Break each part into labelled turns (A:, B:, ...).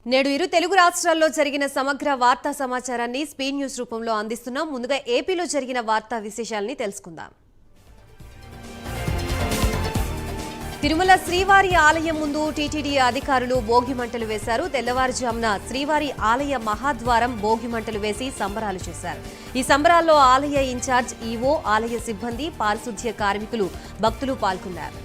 A: నేడు ఇరు తెలుగు రాష్ట్రాల్లో జరిగిన సమగ్ర వార్తా సమాచారాన్ని స్పీడ్ న్యూస్ రూపంలో అందిస్తున్నాం. ముందుగా ఏపీలో జరిగిన వార్తా విశేషాలని తెలుసుకుందాం. తిరుమల శ్రీవారి ఆలయం ముందు టీటీడీ అధికారులు భోగి మంటలు వేశారు. తెల్లవారుజామున శ్రీవారి ఆలయ మహాద్వారం భోగి మంటలు వేసి సంబరాలు చేశారు. ఈ సంబరాల్లో ఆలయ ఇన్ఛార్జ్ ఈవో, ఆలయ సిబ్బంది, పారిశుధ్య కార్మికులు, భక్తులు పాల్గొన్నారు.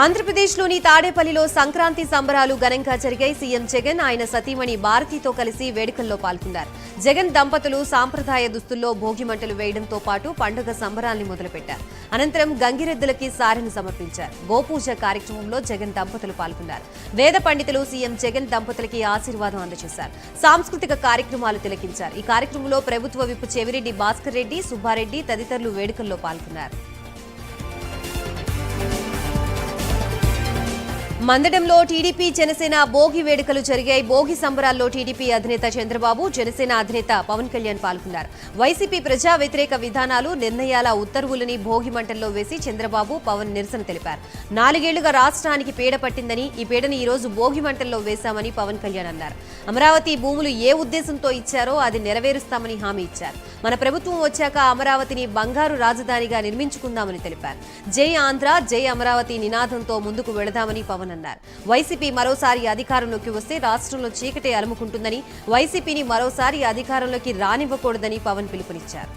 A: ఆంధ్రప్రదేశ్లోని తాడేపల్లిలో సంక్రాంతి సంబరాలు ఘనంగా జరిగాయి. సీఎం జగన్, ఆయన సతీమణి భారతితో కలిసి వేడుకల్లో పాల్గొన్నారు. జగన్ దంపతులు సాంప్రదాయ దుస్తుల్లో భోగి మంటలు వేయడంతో పాటు పండుగ సంబరాల్ని మొదలుపెట్టారు. అనంతరం గంగిరెద్దులకి సారెను సమర్పించారు. గోపూజ కార్యక్రమంలో జగన్ దంపతులు పాల్గొన్నారు. వేద పండితులు సీఎం జగన్ దంపతులకి ఆశీర్వాదం అందజేశారు. సాంస్కృతిక కార్యక్రమాలు తిలకించారు. ఈ కార్యక్రమంలో ప్రభుత్వ విప్ చెవిరెడ్డి భాస్కర్ రెడ్డి, సుబ్బారెడ్డి తదితరులు వేడుకల్లో పాల్గొన్నారు. మందడంలో టీడీపీ జనసేన భోగి వేడుకలు జరిగాయి. భోగి సంబరాల్లో టీడీపీ అధినేత చంద్రబాబు, జనసేన అధినేత పవన్ కళ్యాణ్ పాల్గొన్నారు. వైసీపీ ప్రజా వ్యతిరేక విధానాలు, నిర్ణయాల ఉత్తర్వులని భోగి మంటల్లో వేసి చంద్రబాబు, పవన్ నిరసన తెలిపారు. 4 ఏళ్లుగా రాష్ట్రానికి పీడ పట్టిందని, ఈ పీడని ఈ రోజు భోగి మంటల్లో వేశామని పవన్ కళ్యాణ్ అన్నారు. అమరావతి భూములు ఏ ఉద్దేశంతో ఇచ్చారో అది నెరవేరుస్తామని హామీ ఇచ్చారు. మన ప్రభుత్వం వచ్చాక అమరావతిని బంగారు రాజధానిగా నిర్మించుకుందామని తెలిపారు. జై ఆంధ్ర, జై అమరావతి నినాదంతో ముందుకు వెళదామని పవన్ అన్నారు. వైసీపీ మరోసారి అధికారంలోకి వస్తే రాష్ట్రంలో చీకటే అలుముకుంటుందని, వైసీపీని మరోసారి అధికారంలోకి రానివ్వకూడదని పవన్ పిలుపునిచ్చారు.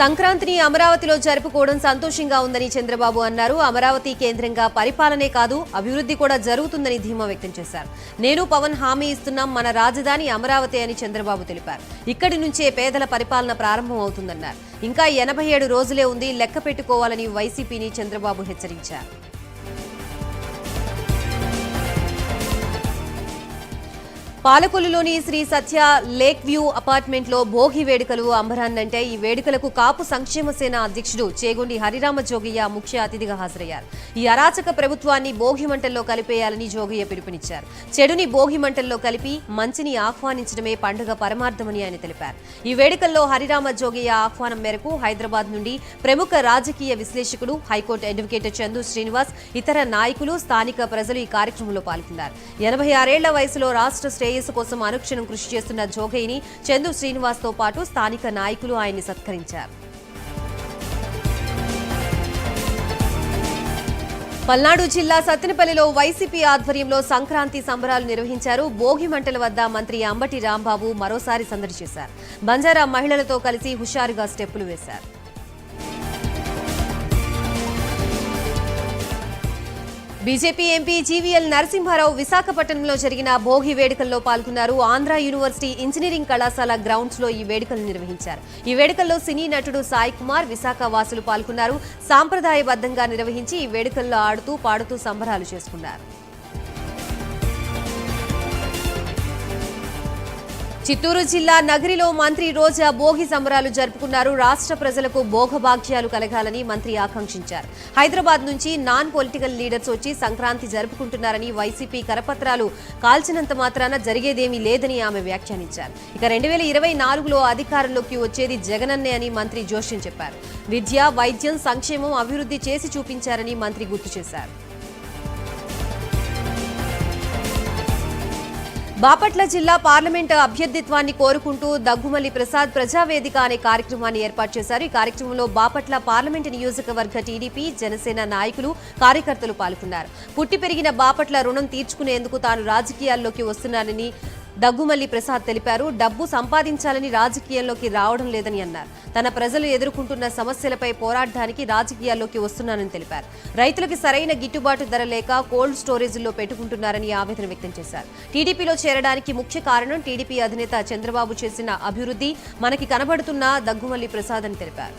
A: సంక్రాంతిని అమరావతిలో జరుపుకోవడం సంతోషంగా ఉందని చంద్రబాబు అన్నారు. అమరావతి కేంద్రంగా పరిపాలనే కాదు, అభివృద్ధి కూడా జరుగుతుందని ధీమా వ్యక్తం చేశారు. నేను, పవన్ హామీ ఇస్తున్నాం, మన రాజధాని అమరావతి అని చంద్రబాబు తెలిపారు. ఇక్కడి నుంచే పేదల పరిపాలన ప్రారంభం అవుతుందన్నారు. ఇంకా 87 రోజులే ఉంది, లెక్క పెట్టుకోవాలని వైసీపీని చంద్రబాబు హెచ్చరించారు. పాలకొల్లులోని శ్రీ సత్య లేక్ వ్యూ అపార్ట్మెంట్లో భోగి వేడుకలు అంబరాన్నంటే ఈ వేడుకలకు కాపు సంక్షేమ సేన అధ్యక్షుడు చేగొండి హరిరామ జోగయ్య ముఖ్య అతిథిగా హాజరయ్యారు. ఈ అరాచక ప్రభుత్వాన్ని భోగి మంటల్లో కలిపేయాలని జోగయ్య పిలుపునిచ్చారు. చెడుని భోగి మంటల్లో కలిపి మంచిని ఆహ్వానించడమే పండుగ పరమార్థమని ఆయన తెలిపారు. ఈ వేడుకల్లో హరిరామ జోగయ్య ఆహ్వానం మేరకు హైదరాబాద్ నుండి ప్రముఖ రాజకీయ విశ్లేషకుడు, హైకోర్టు అడ్వకేట్ చందు శ్రీనివాస్, ఇతర నాయకులు, స్థానిక ప్రజలు ఈ కార్యక్రమంలో పాల్గొన్నారు. 86 ఏళ్ల వయసులో రాష్ట్ర శ్రేయస్సు కోసం అనుక్షణం కృషి చేస్తున్న జోగయ్యని చందు శ్రీనివాస్ తో పాటు స్థానిక నాయకులు ఆయన్ని సత్కరించారు. పల్నాడు జిల్లా సత్తెనపల్లిలో వైసీపీ ఆధ్వర్యంలో సంక్రాంతి సంబరాలు నిర్వహించారు. భోగి మంటల వద్ద మంత్రి అంబటి రాంబాబు మరోసారి సందడి చేశారు. బంజారా మహిళలతో కలిసి హుషారుగా స్టెప్పులు వేశారు. బీజేపీ ఎంపీ జీవీఎల్ నరసింహారావు విశాఖపట్నంలో జరిగిన భోగి వేడుకల్లో పాల్గొన్నారు. ఆంధ్ర యూనివర్సిటీ ఇంజనీరింగ్ కళాశాల గ్రౌండ్స్ లో ఈ వేడుకలు నిర్వహించారు. ఈ వేడుకల్లో సినీ నటుడు సాయి కుమార్, విశాఖ వాసులు పాల్గొన్నారు. సాంప్రదాయబద్ధంగా నిర్వహించి ఈ వేడుకల్లో ఆడుతూ పాడుతూ సంబరాలు చేసుకున్నారు. చిత్తూరు జిల్లా నగరిలో మంత్రి రోజా భోగి సంబరాలు జరుపుకున్నారు. రాష్ట్ర ప్రజలకు భోగభాగ్యాలు కలగాలని మంత్రి ఆకాంక్షించారు. హైదరాబాద్ నుంచి నాన్ పొలిటికల్ లీడర్స్ వచ్చి సంక్రాంతి జరుపుకుంటున్నారని, వైసీపీ కరపత్రాలు కాల్చినంత మాత్రాన జరిగేదేమీ లేదని ఆమె వ్యాఖ్యానించారు. ఇక 2024లో అధికారంలోకి వచ్చేది జగనన్నే అని మంత్రి జోష్యం చెప్పారు. విద్య, వైద్యం, సంక్షేమం, అభివృద్ధి చేసి చూపించారని మంత్రి గుర్తు చేశారు. బాపట్ల జిల్లా పార్లమెంటు అభ్యర్థిత్వాన్ని కోరుకుంటూ దగ్గుమల్లి ప్రసాద్ ప్రజావేదిక అనే కార్యక్రమాన్ని ఏర్పాటు చేశారు. ఈ కార్యక్రమంలో బాపట్ల పార్లమెంటు నియోజకవర్గ టీడీపీ, జనసేన నాయకులు, కార్యకర్తలు పాల్గొన్నారు. పుట్టి పెరిగిన బాపట్ల రుణం తీర్చుకునేందుకు తాను రాజకీయాల్లోకి వస్తున్నానని దగ్గుమల్లి ప్రసాద్ తెలిపారు. డబ్బు సంపాదించాలని రాజకీయాల్లోకి రావడం లేదని అన్నారు. తన ప్రజలు ఎదుర్కొంటున్న సమస్యలపై పోరాడడానికి రాజకీయాల్లోకి వస్తున్నానని తెలిపారు. రైతులకు సరైన గిట్టుబాటు ధర లేక కోల్డ్ స్టోరేజీల్లో పెట్టుకుంటున్నారని ఆవేదన వ్యక్తం చేశారు. టీడీపీలో చేరడానికి ముఖ్య కారణం టీడీపీ అధినేత చంద్రబాబు చేసిన అభివృద్ధి మనకి కనబడుతున్న దగ్గుమల్లి ప్రసాద్ అని తెలిపారు.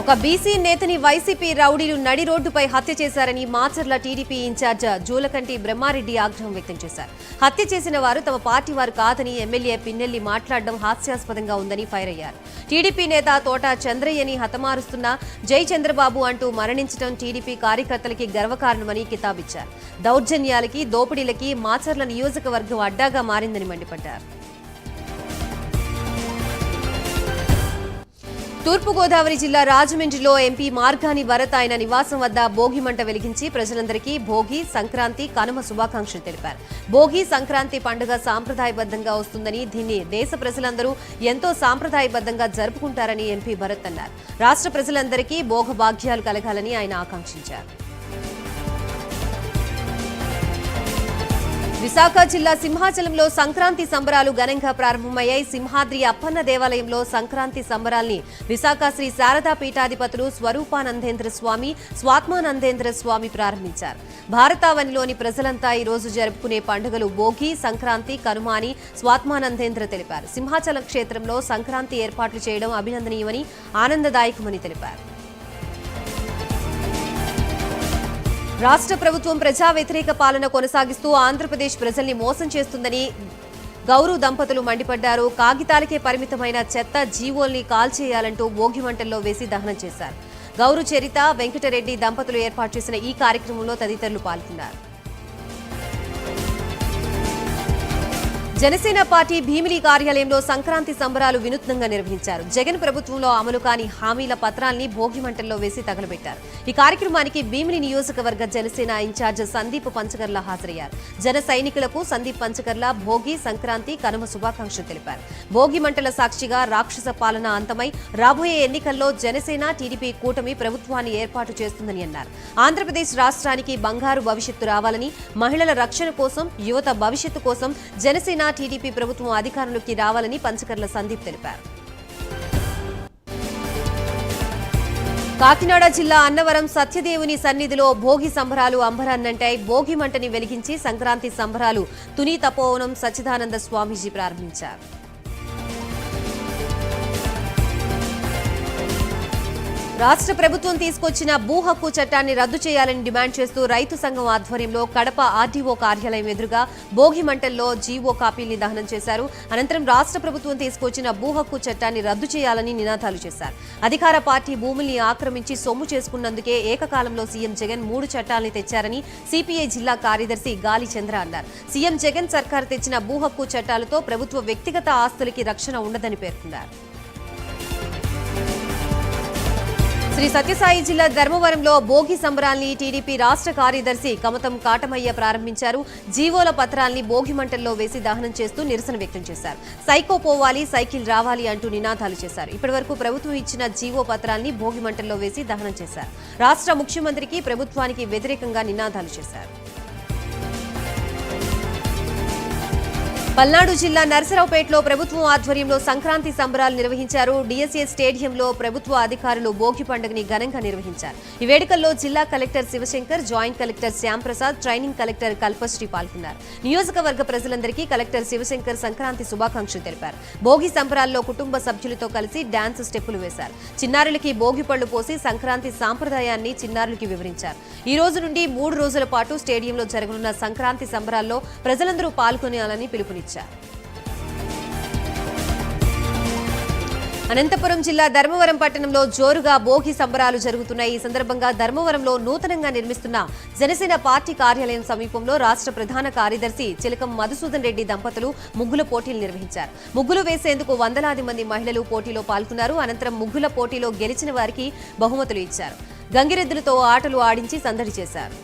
A: ఒక బీసీ నేతని వైసీపీ రౌడీలు నడి రోడ్డుపై హత్య చేశారని మాచర్ల టీడీపీ ఇన్ఛార్జ్ జూలకంటి బ్రహ్మారెడ్డి ఆగ్రహం వ్యక్తం చేశారు. హత్య చేసిన వారు తమ పార్టీ వారు కాదని ఎమ్మెల్యే పిన్నెల్లి మాట్లాడడం హాస్యాస్పదంగా ఉందని ఫైర్ అయ్యారు. టీడీపీ నేత తోట చంద్రయ్యని హతమారుస్తున్న జై చంద్రబాబు అంటూ మరణించడం టీడీపీ కార్యకర్తలకి గర్వకారణమని కితాబిచ్చారు. దౌర్జన్యాలకి, దోపిడీలకి మాచర్ల నియోజకవర్గం అడ్డాగా మారిందని మండిపడ్డారు. తూర్పుగోదావరి జిల్లా రాజమండ్రిలో ఎంపీ మార్గాని వరత ఆయన నివాసం వద్ద భోగి మంట వెలిగించి ప్రజలందరికీ భోగి, సంక్రాంతి, కనుమ శుభాకాంక్షలు తెలిపారు. భోగి, సంక్రాంతి పండుగ సాంప్రదాయబద్ధంగా వస్తుందని, దీన్ని దేశ ప్రజలందరూ ఎంతో సాంప్రదాయబద్ధంగా జరుపుకుంటారని ఎంపీ భరత్ అన్నారు. రాష్ట్ర ప్రజలందరికీ భోగభాగ్యాలు కలగాలని ఆయన ఆకాంక్షించారు. విశాఖ జిల్లా సింహాచలంలో సంక్రాంతి సంబరాలు ఘనంగా ప్రారంభమయ్యాయి. సింహాద్రి అప్పన్న దేవాలయంలో సంక్రాంతి సంబరాల్ని విశాఖ శ్రీ శారదా పీఠాధిపతులు స్వరూపానందేంద్ర స్వామి, స్వాత్మానందేంద్ర స్వామి ప్రారంభించారు. భారతావనిలోని ప్రజలంతా ఈ రోజు జరుపుకునే పండుగలు భోగి, సంక్రాంతి, కనుమ అని స్వాత్మానందేంద్ర తెలిపారు. సింహాచలం క్షేత్రంలో సంక్రాంతి ఏర్పాట్లు చేయడం అభినందనీయమని, ఆనందదాయకమని తెలిపారు. రాష్ట్ర ప్రభుత్వం ప్రజా వ్యతిరేక పాలన కొనసాగిస్తూ ఆంధ్రప్రదేశ్ ప్రజల్ని మోసం చేస్తుందని గౌరు దంపతులు మండిపడ్డారు. కాగితాలకే పరిమితమైన చెత్త జీవోల్ని కాల్చేయాలంటూ భోగి మంటల్లో వేసి దహనం చేశారు. గౌరు చరిత, వెంకటరెడ్డి దంపతులు ఏర్పాటు చేసిన ఈ కార్యక్రమంలో తదితరులు పాల్గొన్నారు. జనసేన పార్టీ భీమిలి కార్యాలయంలో సంక్రాంతి సంబరాలు వినూత్నంగా నిర్వహించారు. జగన్ ప్రభుత్వంలో అమలు కాని హామీల పత్రాల్ని భోగి మంటల్లో వేసి తగలబెట్టారు. ఈ కార్యక్రమానికి భీమిలి నియోజకవర్గ జనసేన ఇన్ఛార్జ్ సందీప్ పంచకర్ల హాజరయ్యారు. జన సైనికులకు సందీప్ పంచకర్ల భోగి, సంక్రాంతి, కనుమ శుభాకాంక్షలు తెలిపారు. భోగి మంటల సాక్షిగా రాక్షస పాలన అంతమై రాబోయే ఎన్నికల్లో జనసేన, టీడీపీ కూటమి ప్రభుత్వాన్ని ఏర్పాటు చేస్తుందని అన్నారు. ఆంధ్రప్రదేశ్ రాష్ట్రానికి బంగారు భవిష్యత్తు రావాలని, మహిళల రక్షణ కోసం, యువత భవిష్యత్తు కోసం జనసేన, టీడీపీ ప్రభుత్వం అధికారంలోకి రావాలని పంచకర్ల సందీప్ తెలిపారు. కాకినాడ జిల్లా అన్నవరం సత్యదేవుని సన్నిధిలో భోగి సంబరాలు అంబరాన్నంటాయి. భోగి మంటని వెలిగించి సంక్రాంతి సంబరాలు తుని తపోవనం సచ్చిదానంద స్వామీజీ ప్రారంభించారు. రాష్ట్ర ప్రభుత్వం తీసుకొచ్చిన భూ హక్కు చట్టాన్ని రద్దు చేయాలని డిమాండ్ చేస్తూ రైతు సంఘం ఆధ్వర్యంలో కడప ఆర్డీఓ కార్యాలయం ఎదురుగా భోగి మంటల్లో జీవో కాపీల్ని దహనం చేశారు. అనంతరం రాష్ట్ర ప్రభుత్వం తీసుకొచ్చిన భూ హక్కు చట్టాన్ని రద్దు చేయాలని నినాదాలు చేశారు. అధికార పార్టీ భూముల్ని ఆక్రమించి సొమ్ము చేసుకున్నందుకే ఏకకాలంలో సీఎం జగన్ 3 చట్టాల్ని తెచ్చారని సిపిఐ జిల్లా కార్యదర్శి గాలి చంద్ర అన్నారు. సీఎం జగన్ సర్కార్ తెచ్చిన భూ హక్కు చట్టాలతో ప్రభుత్వ వ్యక్తిగత ఆస్తులకి రక్షణ ఉండదని పేర్కొన్నారు. శ్రీ సత్యసాయి జిల్లా ధర్మవరంలో భోగి సంబరాల్ని టీడీపీ రాష్ట్ర కార్యదర్శి కమతం కాటమయ్య ప్రారంభించారు. జీవోల పత్రాల్ని భోగి మంటల్లో వేసి దహనం చేస్తూ నిరసన వ్యక్తం చేశారు. సైకో పోవాలి, సైకిల్ రావాలి అంటూ నినాదాలు చేశారు. ఇప్పటివరకు ప్రభుత్వం ఇచ్చిన జీవో పత్రాల్ని భోగి మంటల్లో వేసి దహనం చేశారు. రాష్ట్ర ముఖ్యమంత్రికి, ప్రభుత్వానికి వ్యతిరేకంగా నినాదాలు చేశారు. పల్నాడు జిల్లా నర్సరావుపేటలో ప్రభుత్వం ఆధ్వర్యంలో సంక్రాంతి సంబరాలు నిర్వహించారు. డిఎస్ఏ స్టేడియంలో ప్రభుత్వ అధికారులు భోగి పండుగని ఘనంగా నిర్వహించారు. ఈ వేడుకల్లో జిల్లా collector Shivashankar, joint collector Shyamprasad, training collector Kalpashri పాల్గొన్నారు. నియోజకవర్గ ప్రజలందరికీ కలెక్టర్ శివశంకర్ సంక్రాంతి శుభాకాంక్షలు తెలిపారు. భోగి సంబరాల్లో కుటుంబ సభ్యులతో కలిసి డాన్స్ స్టెప్పులు వేశారు. చిన్నారులకి భోగి పళ్లు పోసి సంక్రాంతి సాంప్రదాయాన్ని చిన్నారులకి వివరించారు. ఈ రోజు నుండి 3 రోజుల పాటు స్టేడియంలో జరగనున్న సంక్రాంతి సంబరాల్లో ప్రజలందరూ పాల్గొనాలని పిలుపునిచ్చారు. అనంతపురం జిల్లా ధర్మవరం పట్టణంలో జోరుగా భోగి సంబరాలు జరుగుతున్నాయి. ఈ సందర్భంగా ధర్మవరంలో నూతనంగా నిర్మిస్తున్న జనసేన పార్టీ కార్యాలయం సమీపంలో రాష్ట్ర ప్రధాన కార్యదర్శి చిలకం మధుసూదన్ రెడ్డి దంపతులు ముగ్గుల పోటీలు నిర్వహించారు. ముగ్గులు వేసేందుకు వందలాది మంది మహిళలు పోటీలో పాల్గొన్నారు. అనంతరం ముగ్గుల పోటీలో గెలిచిన వారికి బహుమతులు ఇచ్చారు. గంగిరెద్దులతో ఆటలు ఆడించి సందడి చేశారు.